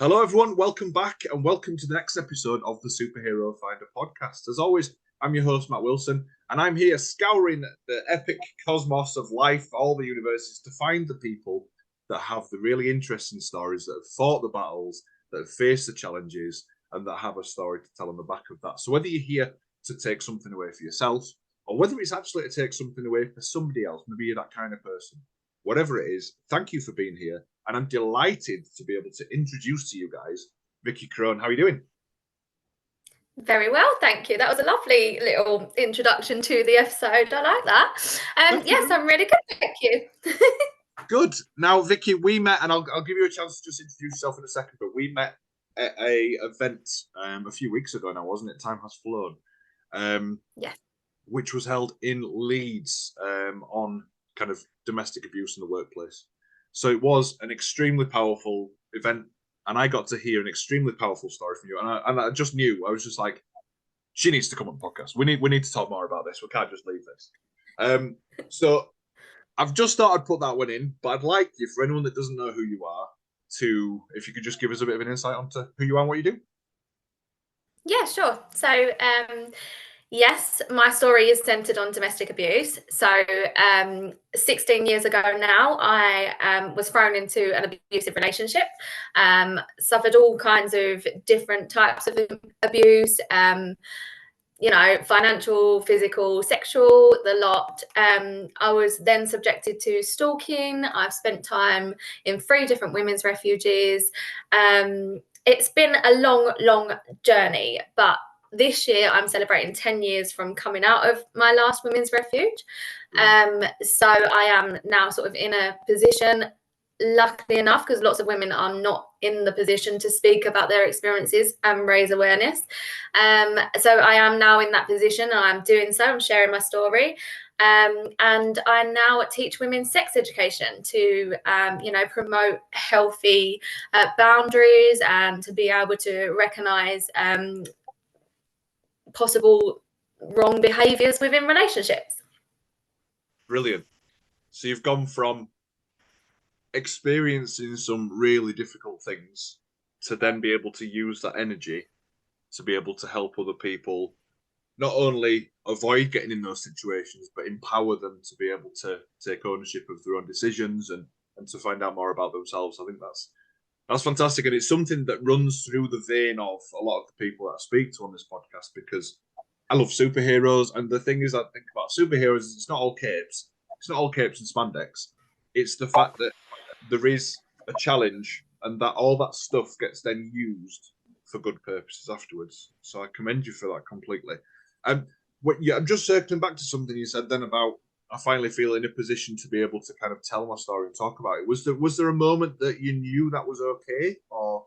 Hello, everyone. Welcome back and welcome to the next episode of the Superhero Finder podcast. As always, I'm your host, Matt Wilson, and I'm here scouring the epic cosmos of life, all the universes, to find the people that have the really interesting stories, that have fought the battles, that have faced the challenges, and that have a story to tell on the back of that. So whether you're here to take something away for yourself, or whether it's actually to take something away for somebody else, maybe you're that kind of person, whatever it is, thank you for being here. And I'm delighted to be able to introduce to you guys Vicky Crone. How are you doing? Very well, thank you. That was a lovely little introduction to the episode. I like that. Yes, I'm really good, thank you. Good. Now, Vicky, we met, and I'll give you a chance to just introduce yourself in a second, but we met at a event a few weeks ago now, wasn't it? Time has flown. Yes. Which was held in Leeds on kind of domestic abuse in the workplace. So it was an extremely powerful event, and I got to hear an extremely powerful story from you. And I just knew, I was just like, she needs to come on the podcast. We need to talk more about this. We can't just leave this. So I've just thought I'd put that one in, but I'd like you, for anyone that doesn't know who you are, to, if you could just give us a bit of an insight onto who you are and what you do. Yeah, sure. So, yes, my story is centered on domestic abuse. So, 16 years ago now, I was thrown into an abusive relationship, suffered all kinds of different types of abuse, financial, physical, sexual, the lot. I was then subjected to stalking. I've spent time in 3 different women's refuges. It's been a long journey, but this year I'm celebrating 10 years from coming out of my last women's refuge. So I am now sort of in a position, luckily enough, because lots of women are not in the position to speak about their experiences and raise awareness. So I am now in that position, and I'm doing so. I'm sharing my story. And I now teach women sex education to, promote healthy boundaries and to be able to recognise possible wrong behaviours within relationships. Brilliant. So you've gone from experiencing some really difficult things to then be able to use that energy to be able to help other people not only avoid getting in those situations, but empower them to be able to take ownership of their own decisions and to find out more about themselves. I think that's fantastic, and it's something that runs through the vein of a lot of the people that I speak to on this podcast, because I love superheroes, and the thing is, I think about superheroes is it's not all capes and spandex. It's the fact that there is a challenge, and that all that stuff gets then used for good purposes afterwards. So I commend you for that completely. I'm just circling back to something you said then about I finally feel in a position to be able to kind of tell my story and talk about it. Was there a moment that you knew that was okay, or?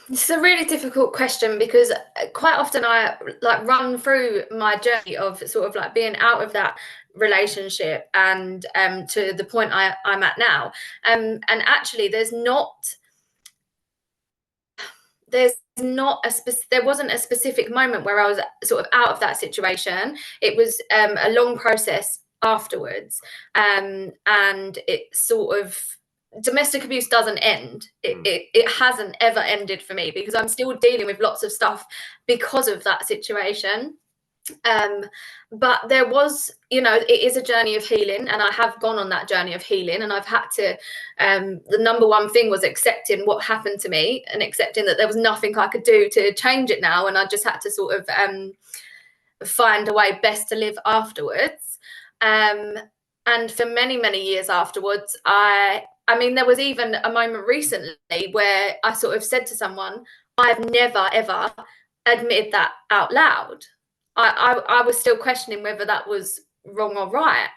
It's a really difficult question, because quite often I run through my journey of sort of like being out of that relationship and to the point I'm at now. And actually there wasn't a specific moment where I was sort of out of that situation. It was a long process afterwards, and it sort of, domestic abuse doesn't end. It hasn't ever ended for me, because I'm still dealing with lots of stuff because of that situation. But there was, it is a journey of healing, and I have gone on that journey of healing, and I've had to, the number one thing was accepting what happened to me and accepting that there was nothing I could do to change it now, and I just had to sort of find a way best to live afterwards. And for many years afterwards, I mean, there was even a moment recently where I sort of said to someone, I've never ever admitted that out loud. I was still questioning whether that was wrong or right.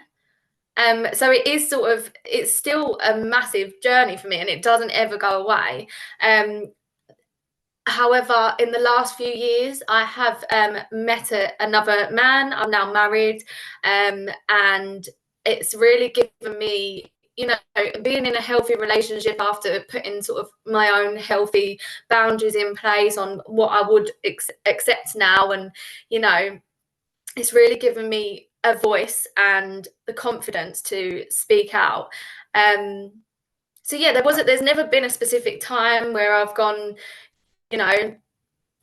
So it's still a massive journey for me, and it doesn't ever go away. However, in the last few years, I have met another man. I'm now married, and it's really given me, being in a healthy relationship after putting sort of my own healthy boundaries in place on what I would accept now. And, it's really given me a voice and the confidence to speak out. So yeah, there's never been a specific time where I've gone, you know,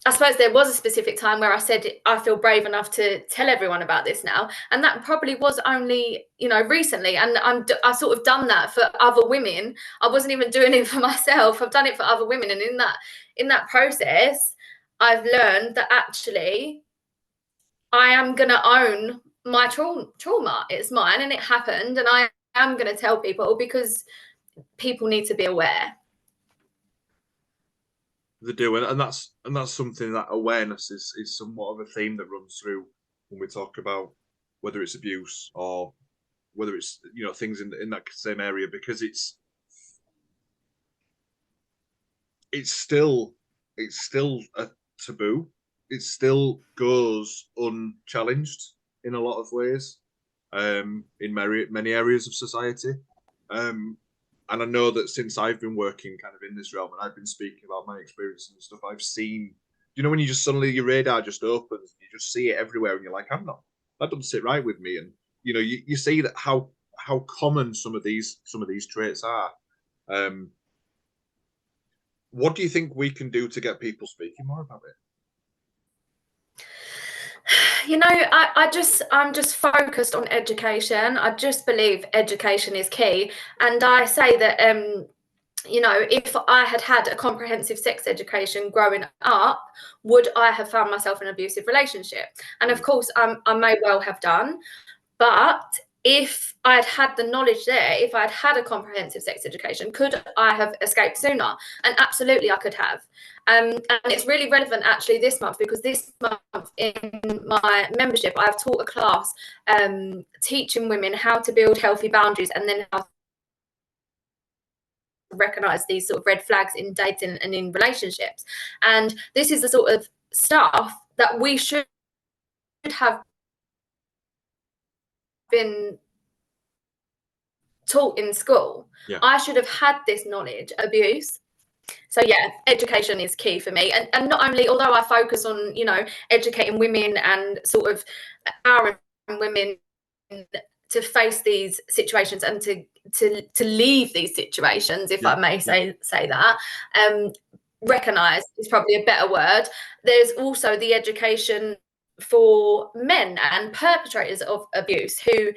I suppose there was a specific time where I said I feel brave enough to tell everyone about this now, and that probably was only, you know, recently. And I sort of done that for other women. I wasn't even doing it for myself. I've done it for other women, and in that process, I've learned that actually I am gonna own my trauma. It's mine, and it happened, and I am gonna tell people because people need to be aware. They do, and that's something that awareness is somewhat of a theme that runs through when we talk about whether it's abuse or whether it's, you know, things in that same area, because it's still a taboo. It still goes unchallenged in a lot of ways, in many areas of society. And I know that since I've been working kind of in this realm and I've been speaking about my experiences and stuff, I've seen, you know, when you just suddenly your radar just opens, you just see it everywhere, and you're like, that doesn't sit right with me. And you know, you see that how common some of these traits are. What do you think we can do to get people speaking more about it? You know, I'm just focused on education. I just believe education is key, and I say that you know, if I had had a comprehensive sex education growing up, would I have found myself in an abusive relationship? And of course, I may well have done, but if I had had the knowledge there, if I had had a comprehensive sex education, could I have escaped sooner? And absolutely, I could have. And it's really relevant actually this month, because this month in my membership, I've taught a class teaching women how to build healthy boundaries, and then how to recognize these sort of red flags in dating and in relationships. And this is the sort of stuff that we should have been taught in school. Yeah. I should have had this knowledge. Abuse. So yeah, education is key for me. And not only, although I focus on, you know, educating women and sort of empowering women to face these situations and to leave these situations, if I may say that. Recognize is probably a better word. There's also the education for men and perpetrators of abuse who,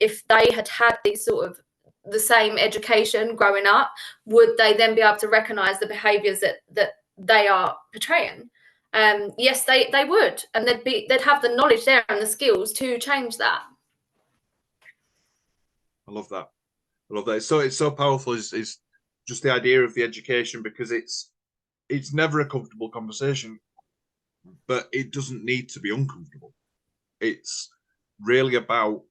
if they had had these sort of the same education growing up, would they then be able to recognize the behaviors that they are portraying? Yes, they would, and they'd have the knowledge there and the skills to change that. I love that. It's so powerful. Is just the idea of the education, because it's never a comfortable conversation, but it doesn't need to be uncomfortable. It's really about.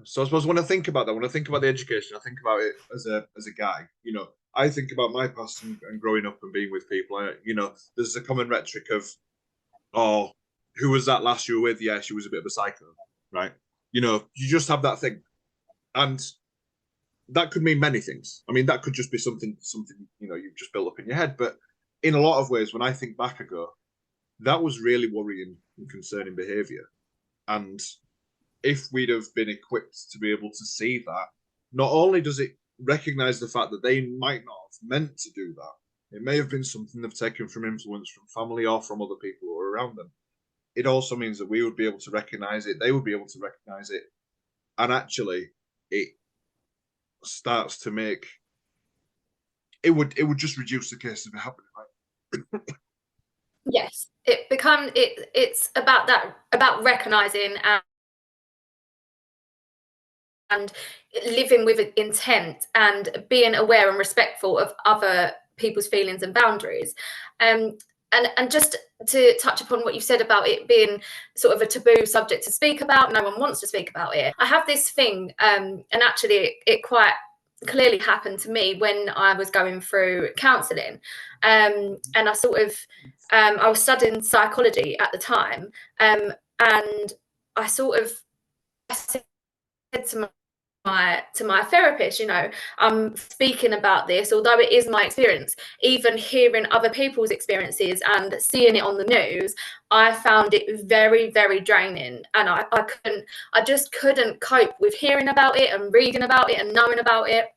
So I suppose when I think about that, when I think about the education, I think about it as a guy. You know, I think about my past and growing up and being with people. You know, there's a common rhetoric of, oh, who was that last you were with? Yeah, she was a bit of a psycho, right? You know, you just have that thing, and that could mean many things. I mean, that could just be something you know you've just built up in your head. But in a lot of ways, when I think back, I go, that was really worrying and concerning behaviour. And if we'd have been equipped to be able to see that, not only does it recognise the fact that they might not have meant to do that, it may have been something they've taken from influence from family or from other people who are around them. It also means that we would be able to recognise it, they would be able to recognise it, and actually, it starts to make it would just reduce the case of it happening, right? Yes, it's about that, about recognizing and living with intent and being aware and respectful of other people's feelings and boundaries. And just to touch upon what you said about it being sort of a taboo subject to speak about, no one wants to speak about it. I have this thing, and actually it quite clearly happened to me when I was going through counselling, and I sort of I was studying psychology at the time, and I sort of said to my therapist, you know, I'm speaking about this, although it is my experience. Even hearing other people's experiences and seeing it on the news, I found it very, very draining, and I just couldn't cope with hearing about it and reading about it and knowing about it.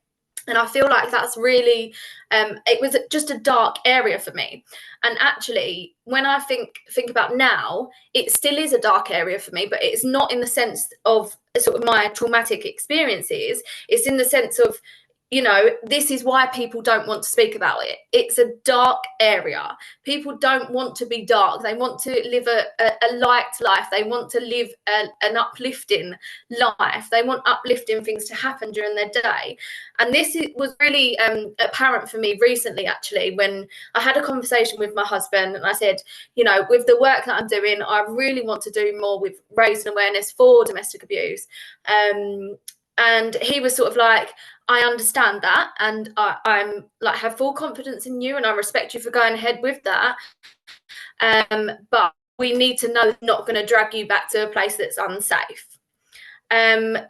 And I feel like that's really, it was just a dark area for me. And actually, when I think about now, it still is a dark area for me, but it's not in the sense of sort of my traumatic experiences. It's in the sense of, you know, this is why people don't want to speak about it. It's a dark area. People don't want to be dark. They want to live a light life. They want to live an uplifting life. They want uplifting things to happen during their day. And was really apparent for me recently, actually, when I had a conversation with my husband and I said, you know, with the work that I'm doing, I really want to do more with raising awareness for domestic abuse. And he was sort of like, I understand that, and I'm like, have full confidence in you, and I respect you for going ahead with that. But we need to know it's not going to drag you back to a place that's unsafe. And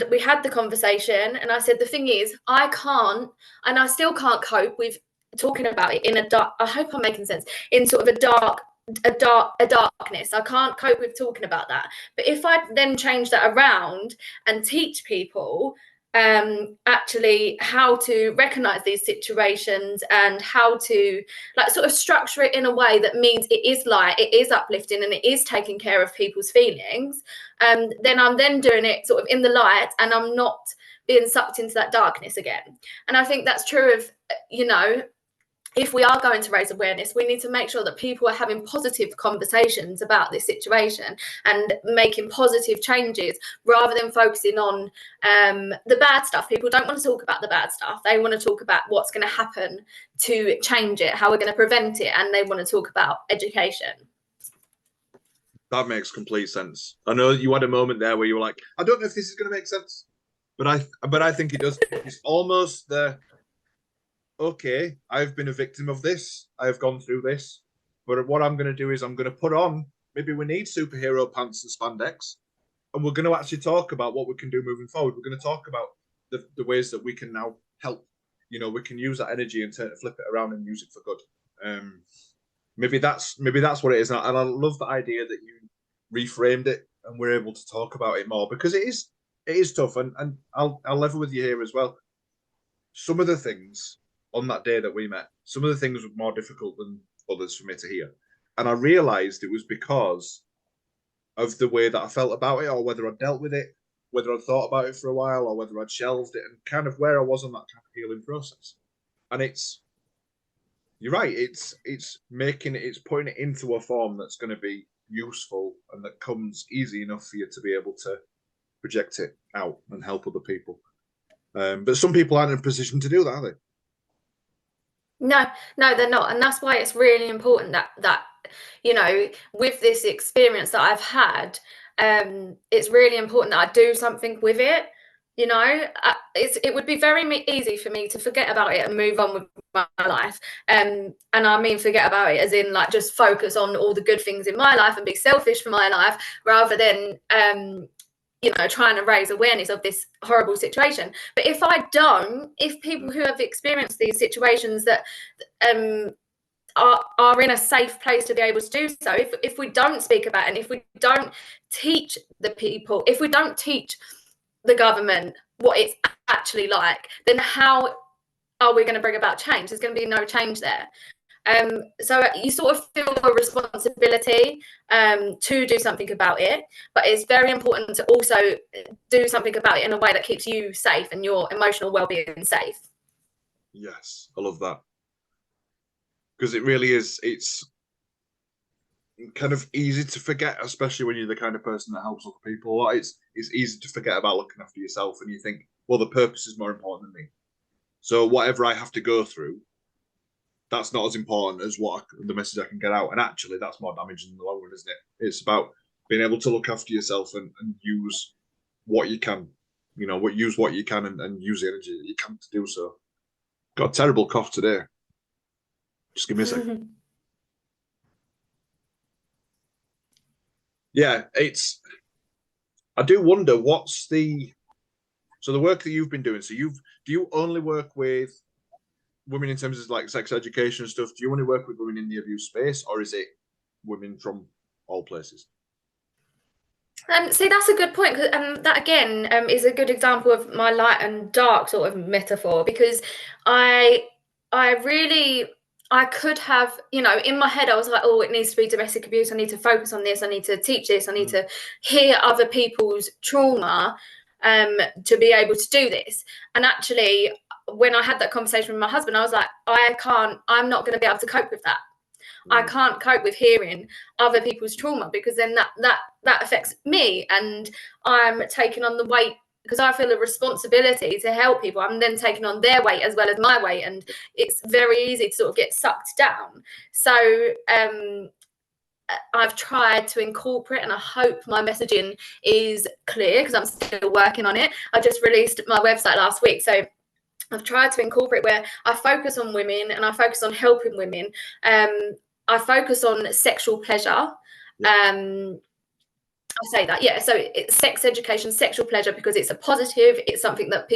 we had the conversation, and I said, the thing is, I can't, and I still can't cope with talking about it in a dark, I hope I'm making sense, in sort of a darkness. I can't cope with talking about that. But if I then change that around and teach people actually how to recognize these situations and how to like sort of structure it in a way that means it is light, it is uplifting, and it is taking care of people's feelings, then I'm then doing it sort of in the light, and I'm not being sucked into that darkness again. And I think that's true of, you know, if we are going to raise awareness, we need to make sure that people are having positive conversations about this situation and making positive changes rather than focusing on the bad stuff. People don't want to talk about the bad stuff. They want to talk about what's going to happen to change it, how we're going to prevent it, and they want to talk about education. That makes complete sense. I know you had a moment there where you were like, I don't know if this is going to make sense, but I think it does. It's almost the, okay, I've been a victim of this. I've gone through this. But what I'm going to do is I'm going to put on, maybe we need superhero pants and spandex, and we're going to actually talk about what we can do moving forward. We're going to talk about the ways that we can now help. You know, we can use that energy and flip it around and use it for good. Maybe that's what it is. And I love the idea that you reframed it and we're able to talk about it more, because it is tough. And I'll level with you here as well. Some of the things on that day that we met, some of the things were more difficult than others for me to hear. And I realized it was because of the way that I felt about it, or whether I'd dealt with it, whether I'd thought about it for a while, or whether I'd shelved it, and kind of where I was on that kind of healing process. And you're right, it's putting it into a form that's going to be useful and that comes easy enough for you to be able to project it out and help other people. But some people aren't in a position to do that, are they? No, they're not. And that's why it's really important that, you know, with this experience that I've had, it's really important that I do something with it. You know, it would be very easy for me to forget about it and move on with my life. And I mean, forget about it as in like just focus on all the good things in my life and be selfish for my life rather than, you know, trying to raise awareness of this horrible situation. But if people who have experienced these situations that are in a safe place to be able to do so, if we don't speak about it, and if we don't teach the people, if we don't teach the government what it's actually like, then how are we going to bring about change? There's going to be no change there. So you sort of feel a responsibility to do something about it, but it's very important to also do something about it in a way that keeps you safe and your emotional well-being safe. Yes, I love that, because it really is. It's kind of easy to forget, especially when you're the kind of person that helps other people. It's easy to forget about looking after yourself, and you think, well, the purpose is more important than me. So whatever I have to go through, that's not as important as the message I can get out. And actually, that's more damaging in the long run, isn't it? It's about being able to look after yourself and use what you can. You know, use what you can and use the energy that you can to do so. Got a terrible cough today. Just give me a second. Yeah, I do wonder what's the So the work that you've been doing, do you only work with women in terms of like sex education and stuff? Do you only work with women in the abuse space, or is it women from all places? See, that's a good point. That again is a good example of my light and dark sort of metaphor, because I, I really, I could have, in my head, I was like, oh, it needs to be domestic abuse. I need to focus on this. I need to teach this. I need to hear other people's trauma to be able to do this. And actually, when I had that conversation with my husband, I was like, I'm not going to be able to cope with that. I can't cope with hearing other people's trauma, because then that affects me, and I'm taking on the weight, because I feel a responsibility to help people. I'm then taking on their weight as well as my weight, and it's very easy to sort of get sucked down. So I've tried to incorporate, and I hope my messaging is clear, because I'm still working on it. I just released my website last week, so I've tried to incorporate where I focus on women and I focus on helping women. I focus on sexual pleasure. I say that, yeah. So it's sex education, sexual pleasure, because it's a positive. It's something that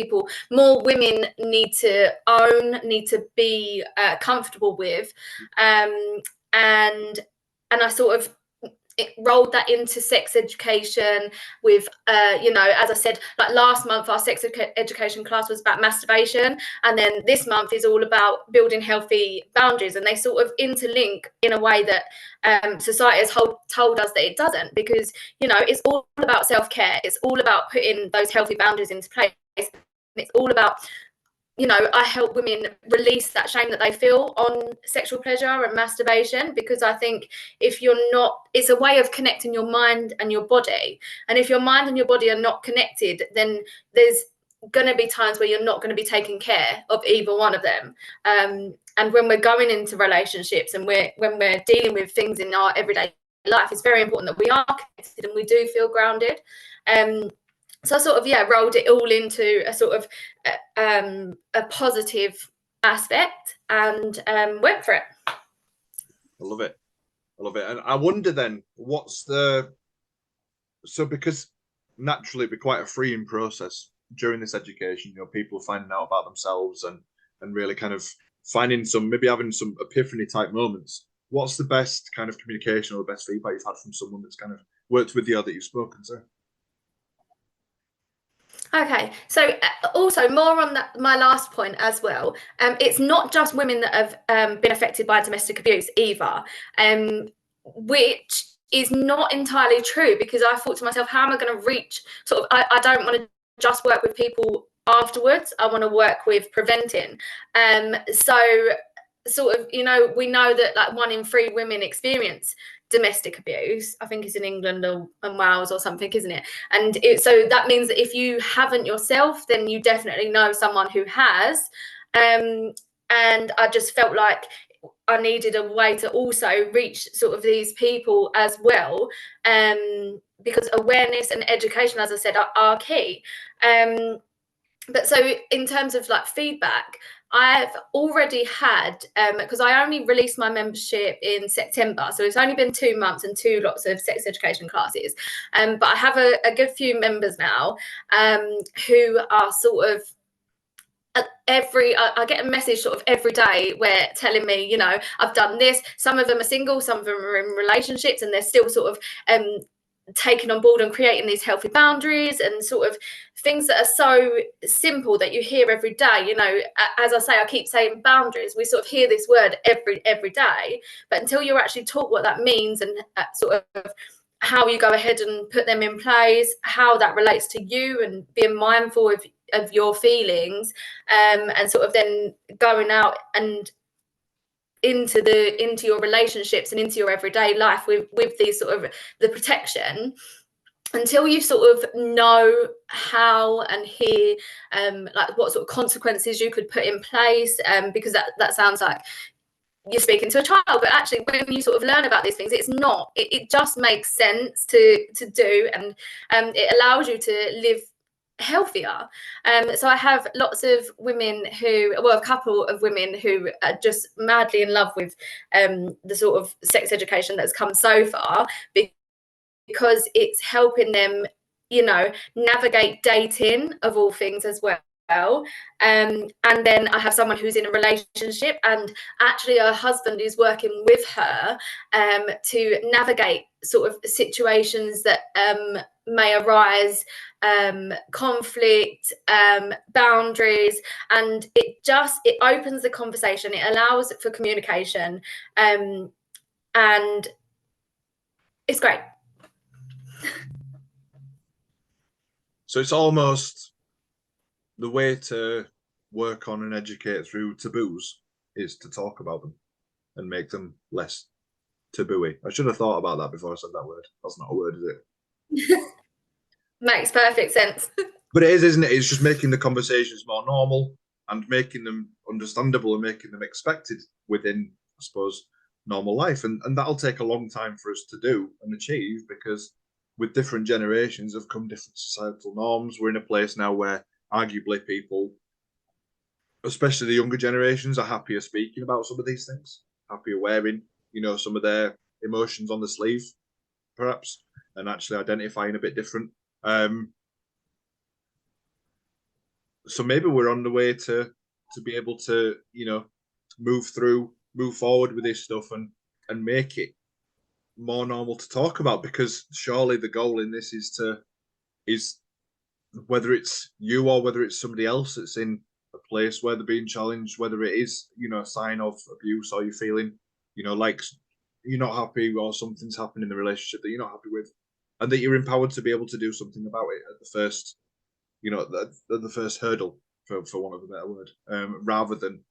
more women need to own, need to be comfortable with, and I sort of rolled that into sex education with, as I said, like last month, our sex education class was about masturbation. And then this month is all about building healthy boundaries. And they sort of interlink in a way that society has told us that it doesn't, because, it's all about self-care. It's all about putting those healthy boundaries into place. It's all about, I help women release that shame that they feel on sexual pleasure and masturbation, because I think it's a way of connecting your mind and your body. And if your mind and your body are not connected, then there's going to be times where you're not going to be taking care of either one of them. And when we're going into relationships and when we're dealing with things in our everyday life, it's very important that we are connected and we do feel grounded. So I sort of, rolled it all into a sort of a positive aspect, and went for it. I love it. And I wonder then, because naturally it'd be quite a freeing process during this education, people finding out about themselves and really kind of having some epiphany type moments. What's the best kind of communication or the best feedback you've had from someone that's kind of worked with you or that you've spoken to? Okay, so also more on my last point as well. It's not just women that have been affected by domestic abuse either, which is not entirely true, because I thought to myself, how am I going to reach I don't want to just work with people afterwards. I want to work with preventing. So sort of, we know that like 1 in 3 women experience domestic abuse. I think it's in England and Wales or something, isn't it? And so that means that if you haven't yourself, then you definitely know someone who has. And I just felt like I needed a way to also reach sort of these people as well, because awareness and education, as I said, are key. But so in terms of like feedback, I've already had, because I only released my membership in September, so it's only been 2 months and 2 lots of sex education classes. But I have a good few members now who are sort of I get a message sort of every day where telling me, I've done this. Some of them are single, some of them are in relationships, and they're still sort of taking on board and creating these healthy boundaries and sort of things that are so simple that you hear every day. As I say, I keep saying boundaries. We sort of hear this word every day, but until you're actually taught what that means and sort of how you go ahead and put them in place, how that relates to you, and being mindful of your feelings, and sort of then going out and into your relationships and into your everyday life with these sort of the protection, until you sort of know how and hear like what sort of consequences you could put in place, because that sounds like you're speaking to a child, but actually when you sort of learn about these things, it just makes sense to do, and it allows you to live healthier. So I have lots of women a couple of women who are just madly in love with the sort of sex education that's come so far, because it's helping them navigate dating of all things as well. And then I have someone who's in a relationship, and actually her husband is working with her to navigate sort of situations that may arise, conflict, boundaries, and it opens the conversation. It allows for communication, and it's great. So it's almost the way to work on and educate through taboos is to talk about them and make them less taboo-y. I should have thought about that before I said that word. That's not a word, is it? Makes perfect sense. But it is, isn't it? It's just making the conversations more normal and making them understandable and making them expected within, I suppose, normal life. And that'll take a long time for us to do and achieve, because with different generations have come different societal norms. We're in a place now where arguably people, especially the younger generations, are happier speaking about some of these things, happier wearing, some of their emotions on the sleeve, perhaps, and actually identifying a bit different. So maybe we're on the way to be able to, move forward with this stuff and make it more normal to talk about, because surely the goal in this is whether it's you or whether it's somebody else that's in a place where they're being challenged, whether it is, a sign of abuse, or you're feeling, like you're not happy or something's happened in the relationship that you're not happy with, and that you're empowered to be able to do something about it at the first, the first hurdle, for want of a better word, rather than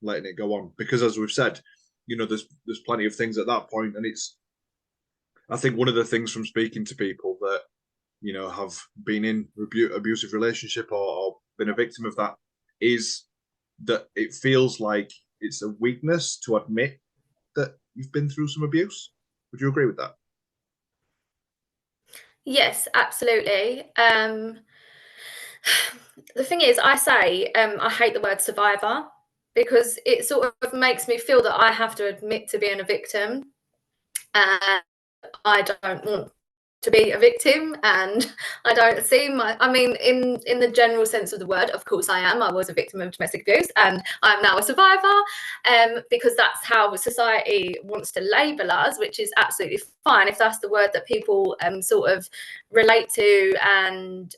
letting it go on. Because as we've said, there's plenty of things at that point, and I think one of the things from speaking to people that have been in abusive relationship or been a victim of that is that it feels like it's a weakness to admit that you've been through some abuse. Would you agree with that? Yes, absolutely. The thing is, I say I hate the word survivor, because it sort of makes me feel that I have to admit to being a victim. And I don't want to be a victim, and I don't see in the general sense of the word, of course I was a victim of domestic abuse, and I'm now a survivor, because that's how society wants to label us, which is absolutely fine if that's the word that people sort of relate to and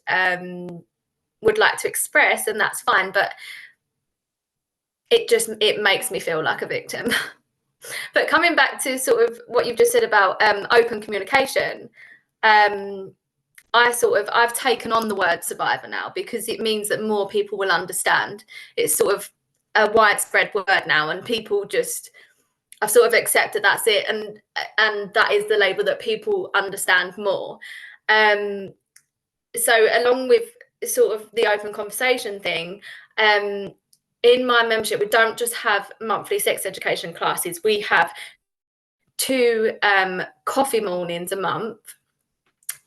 would like to express, and that's fine. But it makes me feel like a victim. But coming back to sort of what you've just said about open communication, I've taken on the word survivor now, because it means that more people will understand. It's sort of a widespread word now, and people I've sort of accepted that's it, and that is the label that people understand more. So along with sort of the open conversation thing, in my membership, we don't just have monthly sex education classes. We have 2 coffee mornings a month.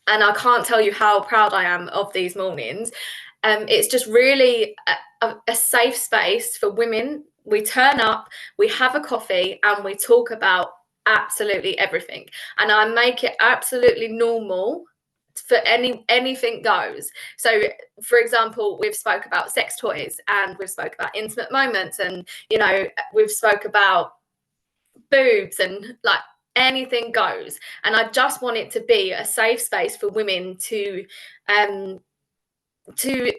And I can't tell you how proud I am of these mornings. It's just really a safe space for women. We turn up, we have a coffee, and we talk about absolutely everything. And I make it absolutely normal for anything goes. So for example, we've spoke about sex toys, and we've spoke about intimate moments, and we've spoke about boobs, and like anything goes. And I just want it to be a safe space for women to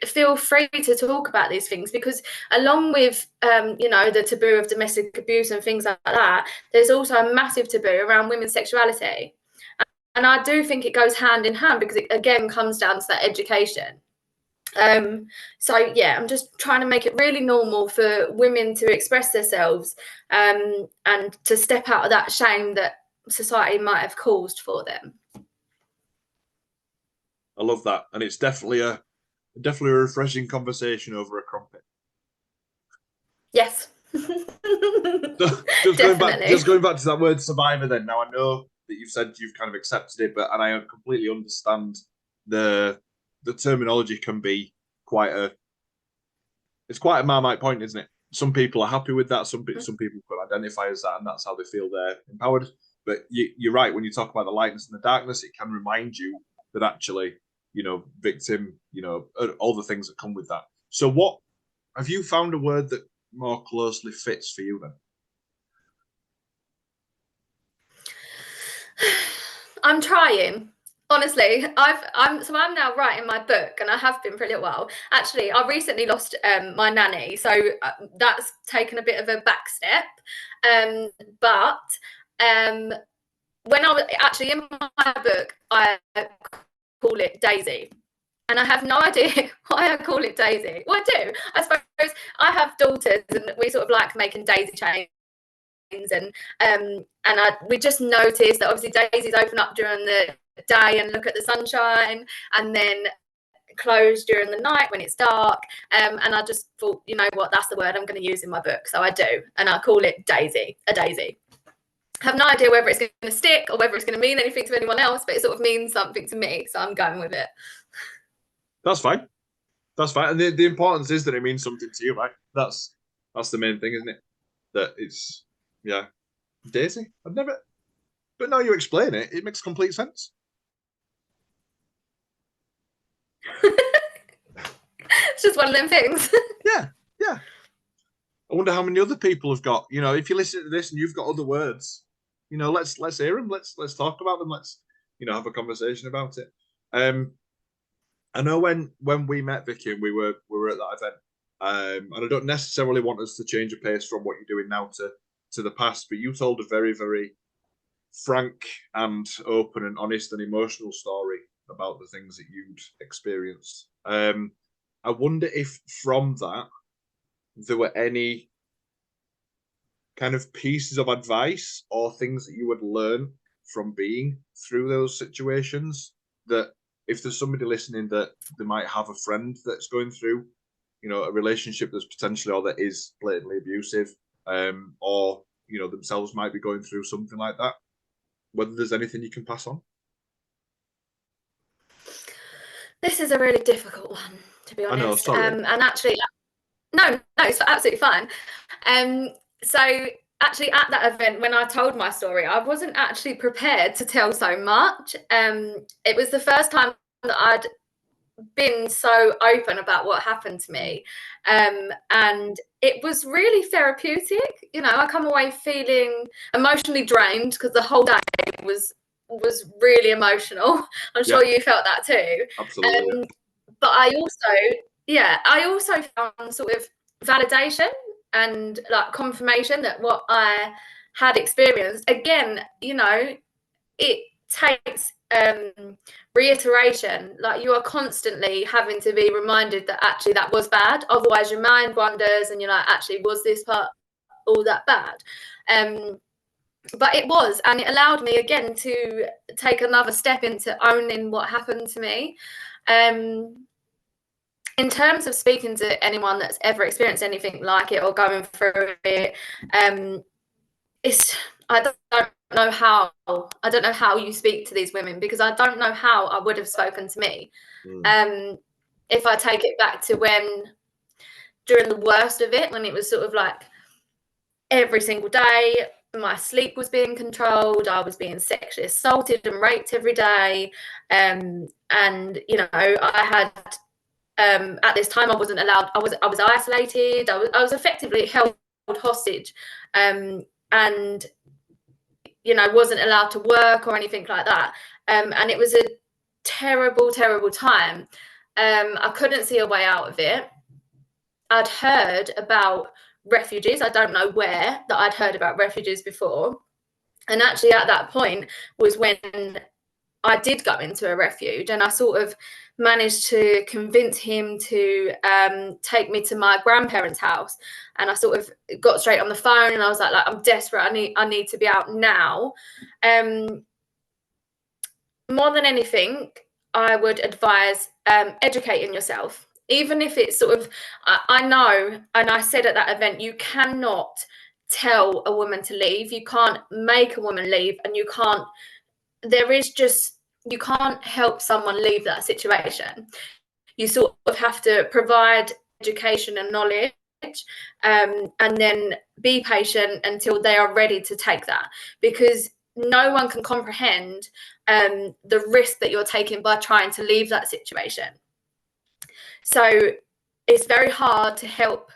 feel free to talk about these things, because along with the taboo of domestic abuse and things like that, there's also a massive taboo around women's sexuality. And I do think it goes hand in hand, because it again comes down to that education. So yeah, I'm just trying to make it really normal for women to express themselves, and to step out of that shame that society might have caused for them. I love that, and it's definitely a refreshing conversation over a crumpet. Yes. So just going back to that word survivor then. Now I know that you've said you've kind of accepted it, and I completely understand the terminology can be quite a Marmite point, isn't it? Some people are happy with that. Some people could identify as that, and that's how they feel they're empowered. But you're right, when you talk about the lightness and the darkness, it can remind you that actually victim, all the things that come with that. So what have you found a word that more closely fits for you then? I'm trying. Honestly, I'm now writing my book, and I have been for a little while. Actually, I recently lost my nanny, so that's taken a bit of a back step. But when I was actually in my book, I call it Daisy. And I have no idea why I call it Daisy. Well, I do. I suppose I have daughters, and we sort of like making daisy chains. And we just noticed that obviously daisies open up during the day and look at the sunshine, and then close during the night when it's dark. And I just thought, you know what, that's the word I'm going to use in my book. So I do, and I call it Daisy, a daisy. I have no idea whether it's going to stick or whether it's going to mean anything to anyone else, but it sort of means something to me, so I'm going with it. That's fine. That's fine. And the importance is that it means something to you, right? That's the main thing, isn't it? That it's, yeah. Daisy? I've never, but now you explain it, it makes complete sense. It's just one of them things. Yeah. I wonder how many other people have got, if you listen to this and you've got other words, let's hear them. Let's talk about them. Let's, have a conversation about it. I know when we met, Vicky, and we were at that event, and I don't necessarily want us to change a pace from what you're doing now to the past, but you told a very, very frank and open and honest and emotional story about the things that you'd experienced. I wonder if from that there were any kind of pieces of advice or things that you would learn from being through those situations, that if there's somebody listening that they might have a friend that's going through, a relationship that's potentially, or that is blatantly abusive, or, themselves might be going through something like that, whether there's anything you can pass on. This is a really difficult one, to be honest. I know, sorry. And actually, no, it's absolutely fine. So actually at that event, when I told my story, I wasn't actually prepared to tell so much. It was the first time that I'd been so open about what happened to me. And it was really therapeutic. I come away feeling emotionally drained because the whole day was really emotional. I'm sure you felt that too. Absolutely. But I also found sort of validation and like confirmation that what I had experienced, again, it takes reiteration. Like, you are constantly having to be reminded that actually that was bad, otherwise your mind wanders and you're like, actually, was this part all that bad? But it was, and it allowed me again to take another step into owning what happened to me. In terms of speaking to anyone that's ever experienced anything like it or going through it, I don't know how you speak to these women, because I don't know how I would have spoken to me. If I take it back to during the worst of it, when it was sort of like every single day, my sleep was being controlled, I was being sexually assaulted and raped every day, and I had at this time I wasn't allowed, I was isolated, I was effectively held hostage, and wasn't allowed to work or anything like that, and it was a terrible time. I couldn't see a way out of it. I'd heard about refuges, I don't know where, that I'd heard about refuges before, and actually at that point was when I did go into a refuge, and I sort of managed to convince him to take me to my grandparents' house. And I sort of got straight on the phone, and I was like I'm desperate. I need to be out now. More than anything, I would advise educating yourself, even if it's sort of, I know, and I said at that event, you cannot tell a woman to leave. You can't make a woman leave, and you can't help someone leave that situation. You sort of have to provide education and knowledge, and then be patient until they are ready to take that. Because no one can comprehend the risk that you're taking by trying to leave that situation. So it's very hard to help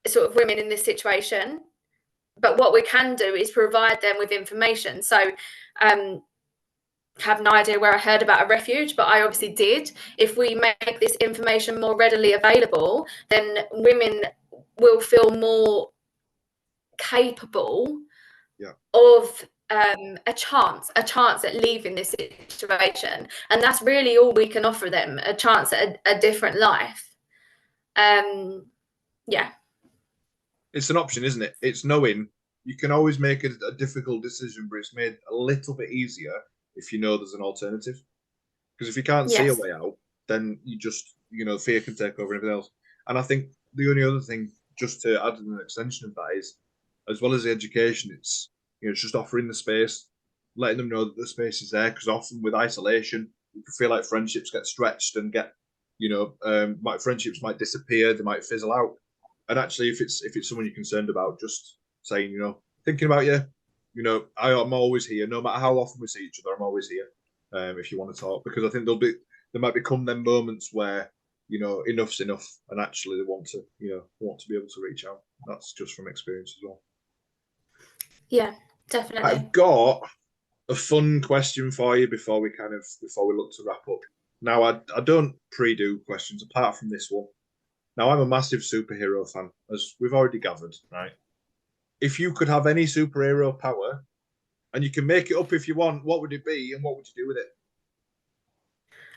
sort of women in this situation, but what we can do is provide them with information. So have no idea where I heard about a refuge, but I obviously did. If we make this information more readily available, then women will feel more capable of a chance at leaving this situation. And that's really all we can offer them, a chance at a different life. Yeah. It's an option, isn't it? It's knowing you can always make a difficult decision, but it's made a little bit easier if you know there's an alternative. Because if you can't see a way out, then you just, fear can take over everything else. And I think the only other thing, just to add an extension of that, is as well as the education, it's just offering the space, letting them know that the space is there. Because often with isolation, you can feel like friendships get stretched and get, friendships might disappear, they might fizzle out. And actually, if it's someone you're concerned about, just saying, thinking about you, I'm always here. No matter how often we see each other, I'm always here. If you want to talk, because I think there might become them moments where enough's enough, and actually they want to be able to reach out. That's just from experience as well. Yeah, definitely. I've got a fun question for you before we look to wrap up. Now, I don't pre-do questions apart from this one. Now, I'm a massive superhero fan, as we've already gathered, right? If you could have any superhero power, and you can make it up if you want, what would it be, and what would you do with it?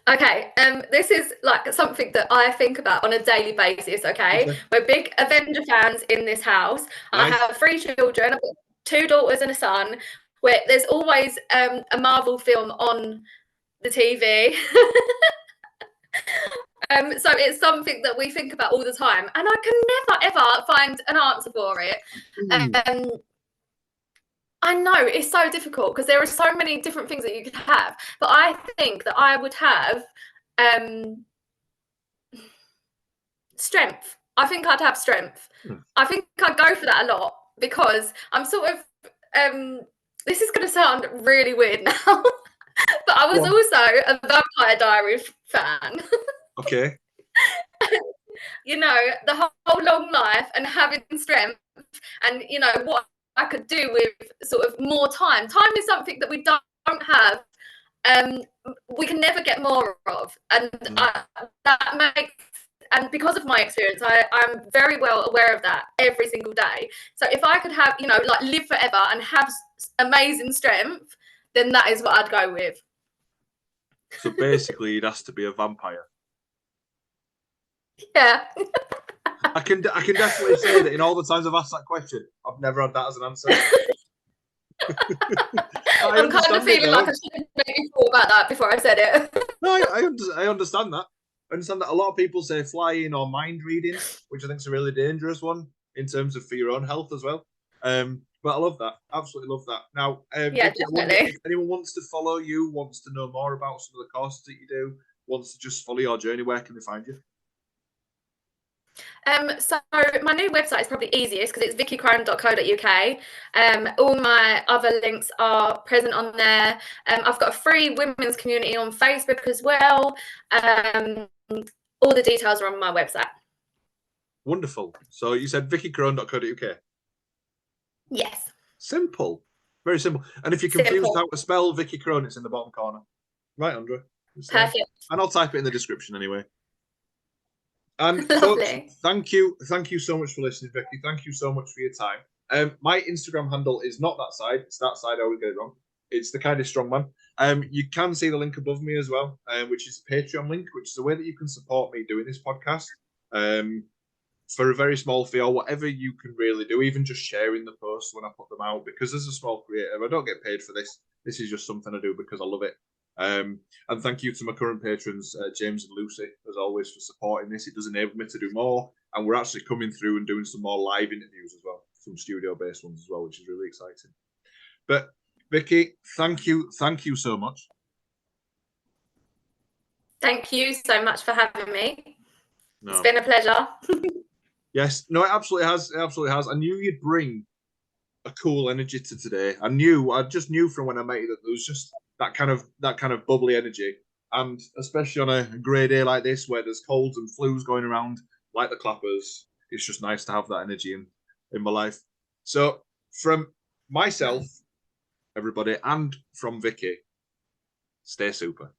Okay, this is like something that I think about on a daily basis, okay? We're big Avenger fans in this house. Nice. I have 3 children. I've got 2 daughters and a son, where there's always a Marvel film on the TV. So it's something that we think about all the time, and I can never, ever find an answer for it. I know it's so difficult because there are so many different things that you could have, but I think that I would have strength. I think I'd have strength. I think I'd go for that a lot because I'm sort of this is going to sound really weird now, but I was also a Vampire Diaries fan. Okay. The whole long life and having strength, and what I could do with sort of more time. Time is something that we don't have. We can never get more of, and that makes. And because of my experience, I'm very well aware of that every single day. So if I could have, like live forever and have amazing strength, then that is what I'd go with. So basically, it has to be a vampire. Yeah. I can definitely say that in all the times I've asked that question, I've never had that as an answer. I'm kind of feeling like I should have maybe thought about that before I said it. No, I understand that. I understand that a lot of people say flying or mind reading, which I think is a really dangerous one in terms of for your own health as well. But I love that. Absolutely love that. Now, yeah, definitely. If anyone wants to follow you, wants to know more about some of the courses that you do, wants to just follow your journey, where can they find you? So my new website is probably easiest because it's vickycrone.co.uk. All my other links are present on there. I've got a free women's community on Facebook as well. All the details are on my website. Wonderful. So you said vickycrone.co.uk? Yes. Simple. Very simple. And if you're confused how to spell Vicky Crone, it's in the bottom corner. Right, Andrea? Perfect. And I'll type it in the description anyway. And folks, thank you so much for listening, Vicky. Thank you so much for your time. My Instagram handle is not that side. It's that side. I always get it wrong. It's the Kind of Strong Man. You can see the link above me as well, which is a Patreon link, which is a way that you can support me doing this podcast for a very small fee or whatever you can really do, even just sharing the posts when I put them out. Because as a small creator, I don't get paid for this. This is just something I do because I love it. And thank you to my current patrons, James and Lucy, as always, for supporting this. It does enable me to do more, and we're actually coming through and doing some more live interviews as well, some studio-based ones as well, which is really exciting. But Vicky, thank you so much. Thank you so much for having me. No. It's been a pleasure. Yes, no, it absolutely has. It absolutely has. I knew you'd bring a cool energy to today. I just knew from when I met you that there was just that kind of bubbly energy. And especially on a grey day like this, where there's colds and flus going around, like the clappers, it's just nice to have that energy in my life. So from myself, everybody, and from Vicky, stay super.